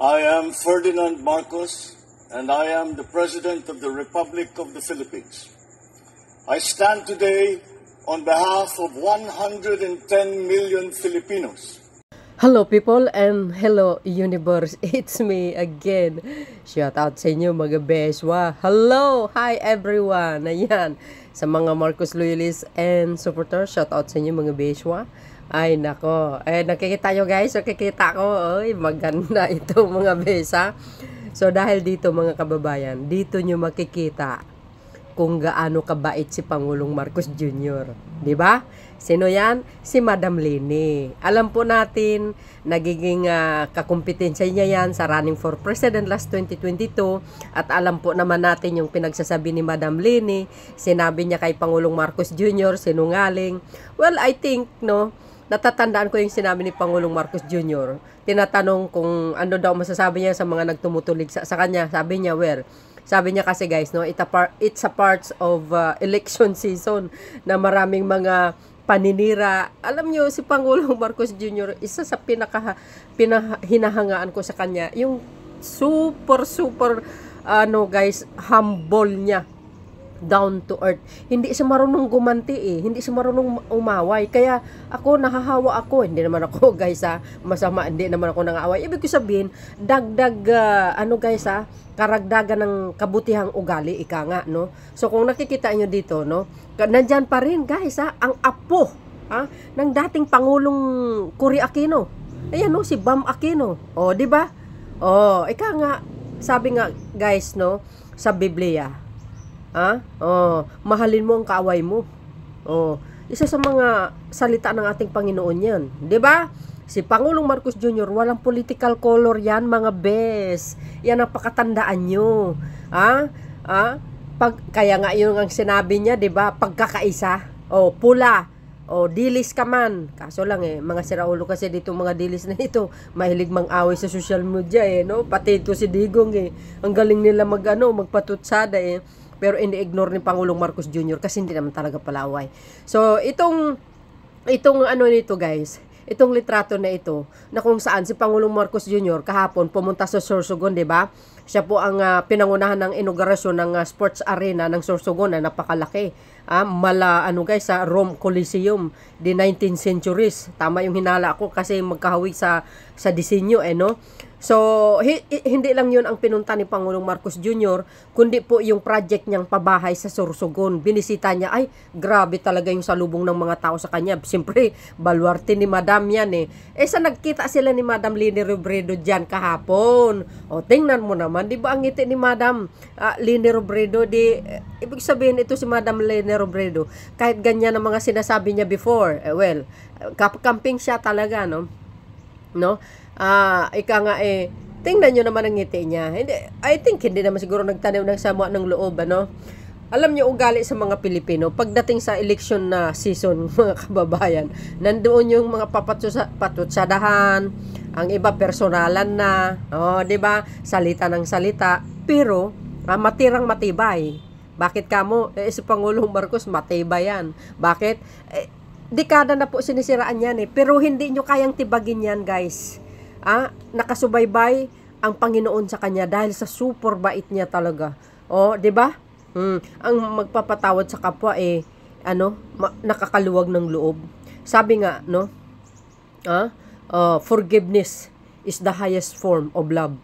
I am Ferdinand Marcos, and I am the President of the Republic of the Philippines. I stand today on behalf of 110 million Filipinos. Hello people and hello universe, it's me again. Shout out sa inyo mga beswa. Hello, hi everyone. Ayan, sa mga Marcos loyalists and supporters, shout out sa inyo mga beswa. Ay nako, nakikita nyo guys, nakikita ko, maganda ito mga besa. So dahil dito mga kababayan, dito nyo makikita kung gaano kabait si Pangulong Marcos Jr. Diba? Sino yan? Si Madam Leni. Alam po natin, nagiging kakumpetensya niya yan sa running for president last 2022. At alam po naman natin yung pinagsasabi ni Madam Leni. Sinabi niya kay Pangulong Marcos Jr., sinungaling. Well, I think, no, natatandaan ko yung sinabi ni Pangulong Marcos Jr. Tinatanong kung ano daw masasabi niya sa mga nagtumutulig sa kanya. Sabi niya, well, sabi niya kasi guys, no, it's a part of election season na maraming mga paninira. Alam niyo, si Pangulong Marcos Jr., isa sa hinahangaan ko sa kanya, yung super, guys, humble niya. Down to earth. Hindi siya marunong gumanti hindi siya marunong umaway. Kaya ako, nahahawa ako. Hindi naman ako guys masama, hindi naman ako nangaaway. Ibig ko sabihin, dagdag guys karagdagan ng kabutihang ugali, ika nga, no? So kung nakikita nyo dito, no, nandyan pa rin guys ang apo ng dating Pangulong Cory Aquino. Ayan, no, si Bam Aquino. O, di ba? O, ika nga, sabi nga guys, no, sa Biblia, mahalin mo ang kaaway mo. Isa sa mga salita ng ating Panginoon yan. 'Di ba? Si Pangulong Marcos Jr., walang political color yan, mga bes. Yan ang pakatandaan nyo. Kaya nga yun ang sinabi niya, 'di ba? Pagkakaisa. Pula. Dilis ka man. Kaso lang mga siraulo kasi dito mga dilis na ito, mahilig mang-away sa social media no? Pati ito si Digong Ang galing nila magpatutsada Pero ini-ignore ni Pangulong Marcos Jr. kasi hindi naman talaga palaway. So, itong nito guys, itong litrato na ito, na kung saan si Pangulong Marcos Jr. kahapon pumunta sa Sorsogon, di ba? Siya po ang pinangunahan ng inaugurasyon ng sports arena ng Sorsogon na napakalaki. Sa Rome Coliseum, the 19th centuries. Tama yung hinala ko kasi magkahawig sa disenyo, no? So, hindi lang yun ang pinunta ni Pangulong Marcos Jr., kundi po yung project niyang pabahay sa Sorsogon. Binisita niya, ay, grabe talaga yung salubong ng mga tao sa kanya. Siyempre, baluarte ni Madam yan sa nagkita sila ni Madam Leni Robredo dyan kahapon. Tingnan mo naman, di ba ang ngiti ni Madam Leni Robredo, ibig sabihin ito si Madam Leni Robredo, kahit ganyan ang mga sinasabi niya before, camping siya talaga, no? Ika nga tingnan nyo naman ang ngiti niya. I think hindi naman siguro nagtanaw ng sama ng loob, Alam nyo ugali sa mga Pilipino, pagdating sa election na season, mga kababayan, nandoon yung mga patutsadahan, ang iba personalan na, di ba? Salita ng salita, pero matirang matibay. Bakit kamo? Si Pangulong Marcos matibay yan. Bakit? Dekada na po sinisiraan yan pero hindi nyo kayang tibagin yan guys. Nakasubaybay ang Panginoon sa kanya dahil sa super bait niya talaga. Di ba? Ang magpapatawad sa kapwa nakakaluwag ng loob. Sabi nga, no? Forgiveness is the highest form of love.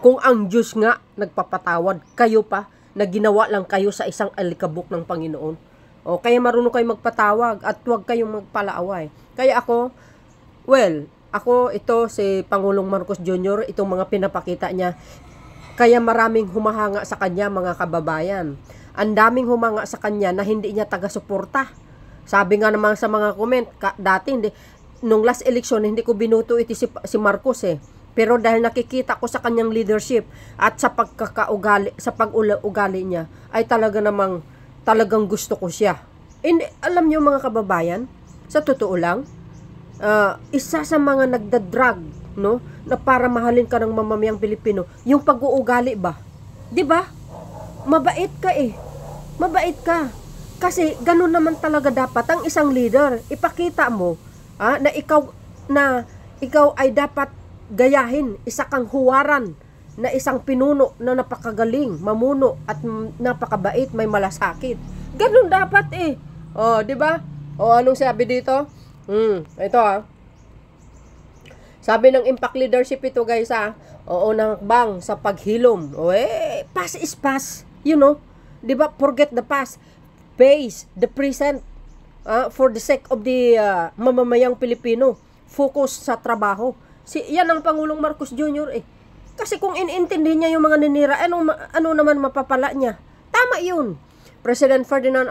Kung ang Diyos nga nagpapatawad, kayo pa na ginawa lang kayo sa isang alikabok ng Panginoon. Kaya marunong kayo magpatawag at huwag kayong magpalaaway. Kaya ako ito si Pangulong Marcos Jr., itong mga pinapakita niya, kaya maraming humahanga sa kanya mga kababayan. Ang daming humanga sa kanya na hindi niya taga-suporta. Sabi nga naman sa mga comment, dati nung last election hindi ko binuto ito si Marcos Pero dahil nakikita ko sa kanyang leadership at sa pag-ugali niya, ay talagang gusto ko siya. And alam niyo mga kababayan, sa totoo lang, isa sa mga nagdadrag, no, na para mahalin ka ng mamamayang Pilipino, yung pag-uugali ba? 'Di ba? Mabait ka Mabait ka. Kasi ganun naman talaga dapat ang isang leader. Ipakita mo na ikaw ay dapat gayahin, isa kang huwaran na isang pinuno na napakagaling, mamuno at napakabait, may malasakit. Ganun dapat eh. Oh, di ba? Oh, anong sabi dito? Ito Sabi ng impact leadership ito guys Oo, ng hakbang sa paghilom. O past is past. You know? Di ba? Forget the past. Face the present. For the sake of the mamamayang Pilipino. Focus sa trabaho. Yan ang Pangulong Marcos Jr. Kasi kung inintindihin niya yung mga ninira, ano naman mapapala niya? Tama yun. President Ferdinand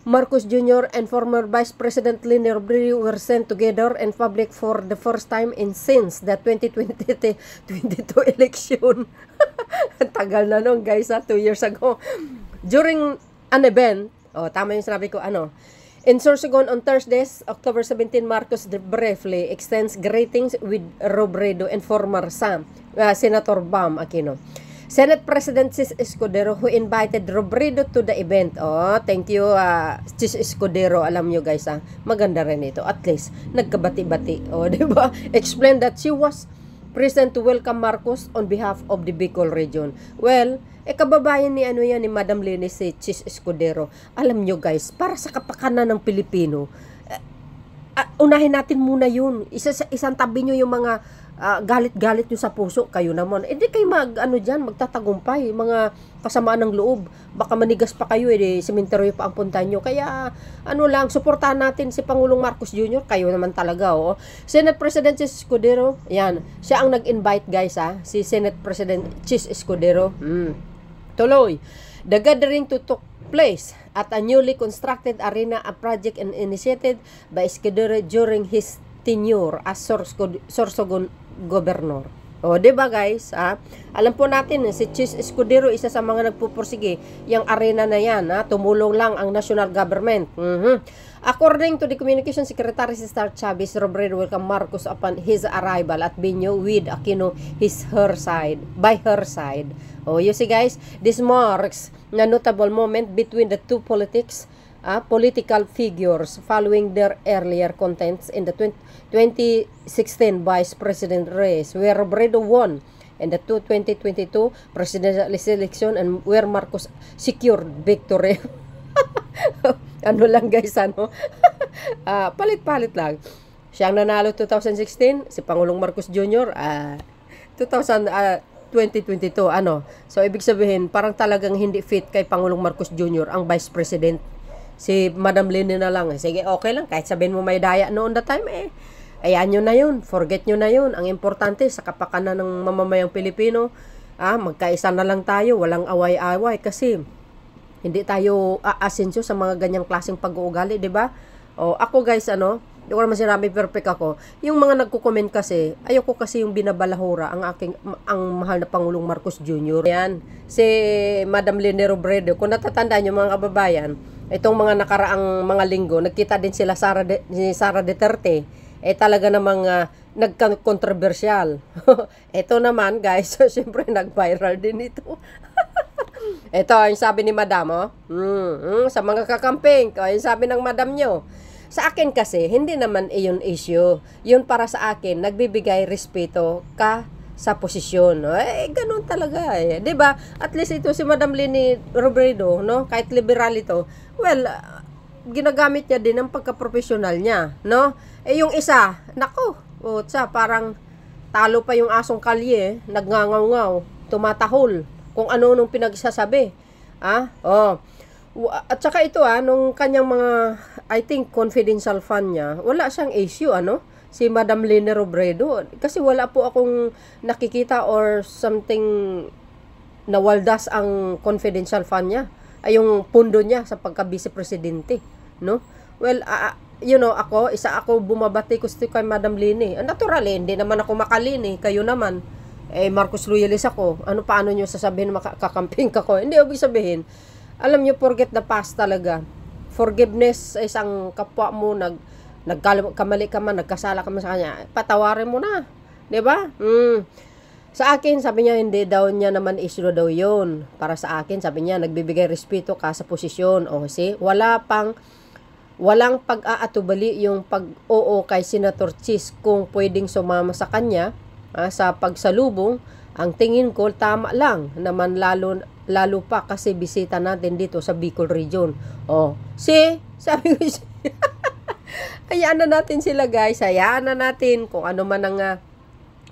Marcos Jr. and former Vice President Leni Robredo were sent together in public for the first time since the 2022 election. Tagal na nun guys 2 years ago. During an event, tama yung sinabi ko, in Sorsogon on Thursday, October 17, Marcos briefly extends greetings with Robredo and former Senator Bam Aquino. Senate President Chis Escudero who invited Robredo to the event. Thank you Chis Escudero. Alam nyo guys maganda rin ito. At least nagkabati-bati. Diba? Explained that she was present to welcome Marcos on behalf of the Bicol region. Well, kababayan ni ni Madam Leni si Chis Escudero. Alam nyo guys, para sa kapakanan ng Pilipino, unahin natin muna yun. Isang tabi nyo yung mga galit-galit nyo sa puso. Kayo naman, hindi kayo magtatagumpay, mga kasamaan ng loob. Baka manigas pa kayo, sementeryo pa ang punta nyo. Kaya, suportahan natin si Pangulong Marcos Jr. Kayo naman talaga, Senate President Chis Escudero, yan, siya ang nag-invite guys, si Senate President Chis Escudero. Tuloy, the gathering took place at a newly constructed arena, a project and initiated by Escudero during his tenure as Sorsogon Governor. Diba guys? Alam po natin, si Chis Escudero, isa sa mga nagpupursige yung arena na yan. Tumulong lang ang national government. According to the Communication Secretary si Star Chavez, Robredo welcomed Marcos upon his arrival at Binyo with Aquino by her side. You see guys, this marks a notable moment between the two political figures following their earlier contents in the 2016 Vice President race, where Robredo won in the 2022 presidential election and where Marcos secured victory. Lang guys, palit-palit lang. Siya ang nanalo 2016, si Pangulong Marcos Jr. 2022, So, ibig sabihin, parang talagang hindi fit kay Pangulong Marcos Jr. ang Vice President. Si Madam Leni na lang. Sige, okay lang. Kahit sabihin mo may daya noon the time, ayan nyo na yun. Forget nyo na yun. Ang importante, sa kapakanan ng mamamayang Pilipino, magkaisa na lang tayo. Walang away-away. Kasi, hindi tayo aasensyo sa mga ganyang klaseng pag-uugali, diba? Ako guys, hindi ko naman sinabi perfect ako. Yung mga nagko-comment kasi, ayoko kasi yung binabalahura ang mahal na Pangulong Marcos Jr. Yan, si Madam Leni Robredo. Kung natatandaan nyo mga kababayan, itong mga nakaraang mga linggo, nagkita din sila ni Sara Duterte. Talaga namang nagka-controversial. Ito naman guys, siyempre nag-viral din ito. Ito, yung sabi ni Madam, sa mga kakamping, yung sabi ng Madam nyo. Sa akin kasi, hindi naman iyon issue. Yun para sa akin, nagbibigay respeto ka sa posisyon. Ganun talaga diba? At least ito si Madam Leni Robredo, kahit liberal ito, well, ginagamit niya din ang pagka-professional niya, yung isa, parang talo pa yung asong kalye, nagngangaw-ngaw, tumatahol, kung ano nung pinagsasabi. At saka ito nung kanyang mga, I think, confidential fund niya, wala siyang issue, si Madam Leni Robredo. Kasi wala po akong nakikita or something nawaldas ang confidential fund niya. Yung pundo niya sa pagka-vice presidente, Well, isa ako bumabati ko kay Madam Leni. Naturally, hindi naman ako makalini. Kayo naman, Marcos Royalist ako. Paano nyo sasabihin makakamping ka ko? Hindi, ibig sabihin, alam nyo, forget the past talaga. Forgiveness sa isang kapwa mo, nagkamali ka man, nagkasala ka man sa kanya, patawarin mo na. Diba? Sa akin, sabi niya, hindi daw niya naman issue daw yun. Para sa akin, sabi niya, nagbibigay respeto ka sa posisyon. Walang pag-aatubali yung pag-oo kay Senator Chis kung pwedeng sumama sa kanya sa pagsalubong, ang tingin ko tama lang naman, lalo pa kasi bisita natin dito sa Bicol region. Sabi ko hayaan na natin sila guys, hayaan na natin kung ano man ang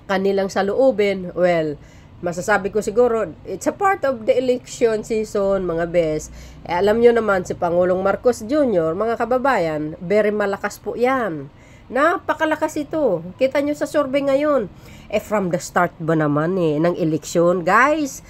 kanilang saloobin. Well, masasabi ko siguro, it's a part of the election season, mga bes. Alam nyo naman, si Pangulong Marcos Jr., mga kababayan, very malakas po yan. Napakalakas ito. Kita nyo sa survey ngayon. From the start ba naman ng eleksyon, guys?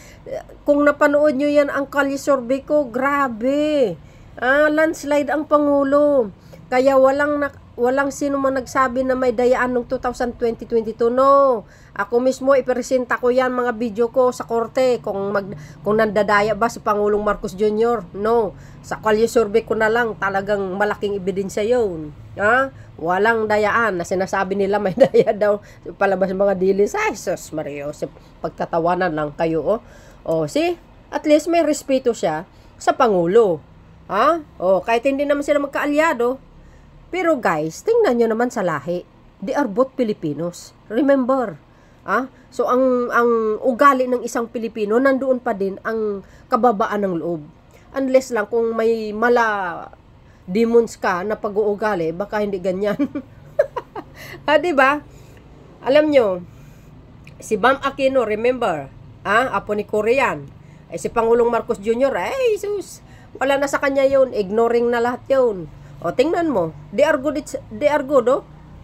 Kung napanood nyo yan, ang kalye survey ko, grabe. Landslide ang Pangulo. Kaya walang sino man nagsabi na may dayaan noong 2022. No. Ako mismo ipresenta ko yan, mga video ko sa korte kung nandadaya ba si Pangulong Marcos Jr. No. Sa kalye survey ko na lang, talagang malaking ebidensya yun. Walang dayaan na sinasabi nila may daya daw palabas mga dilis. Ay, sus Mario, pagtatawanan lang kayo. At least may respeto siya sa Pangulo. Kahit hindi naman sila magkaalyado. Pero guys, tingnan nyo naman sa lahi. They are both Filipinos. Remember. So ang ugali ng isang Pilipino, nandoon pa din ang kababaan ng loob. Unless lang kung may demons ka na pag-uugali, baka hindi ganyan. Diba? Alam nyo, si Bam Aquino, remember? Apo ni Korean. Si Pangulong Marcos Jr., sus, wala na sa kanya yun. Ignoring na lahat yun. Tingnan mo. They are good.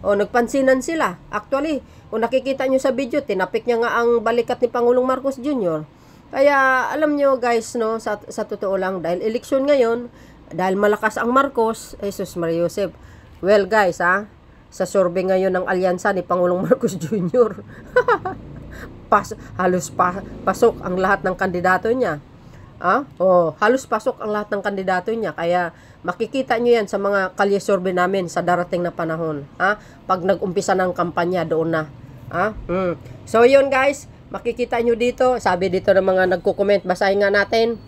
Nagpansinan sila. Actually, kung nakikita nyo sa video, tinapik niya nga ang balikat ni Pangulong Marcos Jr. Kaya, alam nyo guys, no, sa totoo lang, dahil eleksyon ngayon, dahil malakas ang Marcos, Jesus Maria Joseph. Well guys, sa survey ngayon ng alyansa ni Pangulong Marcos Jr., halos pasok ang lahat ng kandidato niya. Halos pasok ang lahat ng kandidato niya. Kaya makikita nyo yan sa mga kalye survey namin sa darating na panahon. Pag nag-umpisa ng kampanya, doon na. So yun guys, makikita nyo dito. Sabi dito ng mga nagko-comment, basahin nga natin.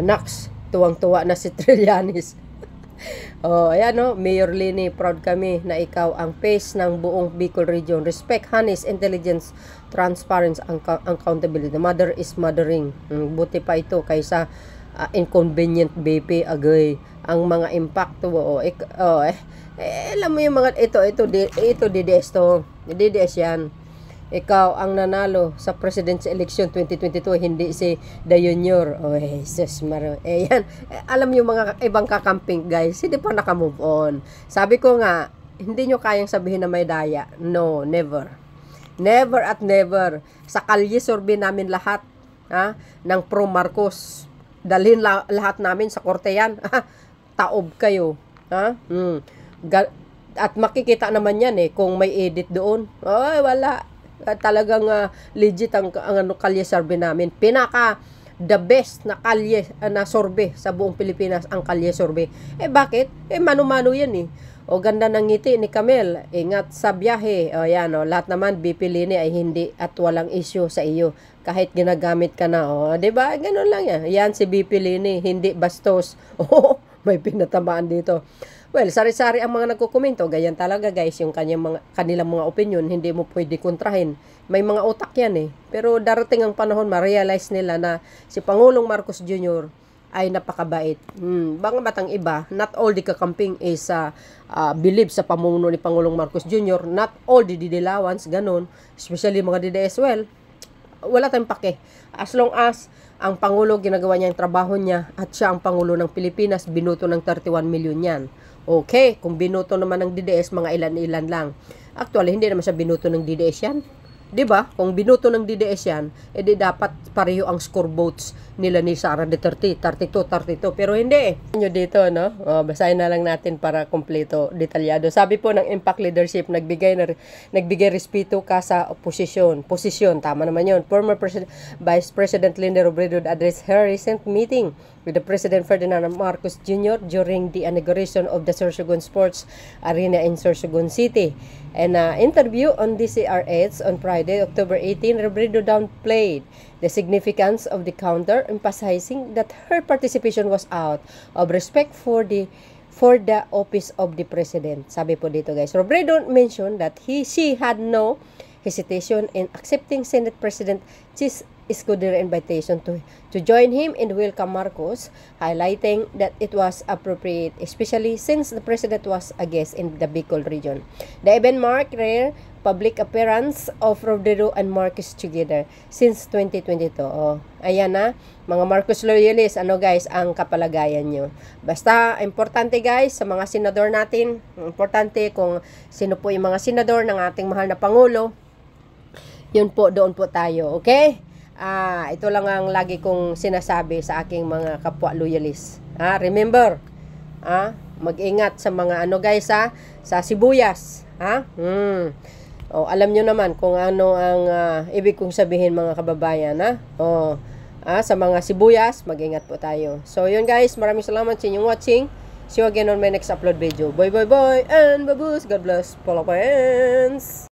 Nax, tuwang-tuwa na si Trillanes. Ayan Mayor Lini, proud kami na ikaw ang face ng buong Bicol region. Respect, honest, intelligence, transparency, accountability. Mother is mothering. Buti pa ito kaysa inconvenient BP agay. Ang mga impact alam mo yung mga ito DDS to. DDS yan. Ikaw ang nanalo sa presidential election 2022, hindi si Dayunyor. Jesus Maro. Yan. Alam niyo mga ibang kakamping guys, hindi pa naka-move on. Sabi ko nga, hindi nyo kayang sabihin na may daya. No, never. Never at never. Sa kalye survey namin lahat ng pro Marcos. Dalhin lahat namin sa korte yan. Taob kayo. At makikita naman yan kung may edit doon. Wala. Talagang legit ang kalye survey namin. Pinaka the best na kalye na survey sa buong Pilipinas ang kalye survey. Bakit? Mano-mano yan ganda ng ngiti ni Camel. Ingat sa biyahe. Yan lahat naman BP Lini ay hindi at walang issue sa iyo. Kahit ginagamit ka na. Diba? Ganun lang yan. Yan si BP Lini, hindi bastos. May pinatamaan dito. Well, sari-sari ang mga nagko-komento. Ganyan talaga guys, yung kanilang mga opinion, hindi mo pwede kontrahin. May mga utak yan Pero darating ang panahon, ma-realize nila na si Pangulong Marcos Jr. ay napakabait. Mga batang iba, not all the kakamping is believe sa pamumuno ni Pangulong Marcos Jr. Not all the didilawans, ganun. Especially mga DDS, well, wala tayong pake. As long as ang Pangulo ginagawa niya ang trabaho niya at siya ang Pangulo ng Pilipinas, binuto ng 31 million yan. Okay, kung binuto naman ng DDS, mga ilan-ilan lang. Actually, hindi naman siya binuto ng DDS yan. Diba? Kung binuto ng DDS yan, edi dapat pareho ang score votes nila ni Sara Duterte, 32. Pero hindi nyo dito, no? Basahin na lang natin para kompleto, detalyado. Sabi po ng Impact Leadership, nagbigay respeto ka sa posisyon, tama naman yun. Former Vice President Linda Robredo addressed her recent meeting with the President Ferdinand Marcos Jr. during the inauguration of the Sorsogon Sports Arena in Sorsogon City. In an interview on DCRH on Friday, October 18, Robredo downplayed the significance of the counter, emphasizing that her participation was out of respect for for the office of the president. Sabi po dito guys. Robredo mentioned that she had no hesitation in accepting Senate President Chis Escudero invitation to join him and welcome Marcos, highlighting that it was appropriate, especially since the president was a guest in the Bicol region. The event marked rare public appearance of Robredo and Marcos together since 2022. Oh, ayan na, mga Marcos loyalists, ano guys, ang kapalagayan nyo. Basta, importante guys, sa mga senador natin, importante kung sino po yung mga senador ng ating mahal na Pangulo, yun po, doon po tayo, okay? Ito lang ang lagi kong sinasabi sa aking mga kapwa loyalists. Remember, mag-ingat sa mga ano guys sa sibuyas. Alam nyo naman kung ano ang ibig kong sabihin mga kababayan. Sa mga sibuyas, mag-ingat po tayo. So yun guys, maraming salamat sa inyong watching. See you again on my next upload video. Bye bye bye and baboos. God bless Philippines.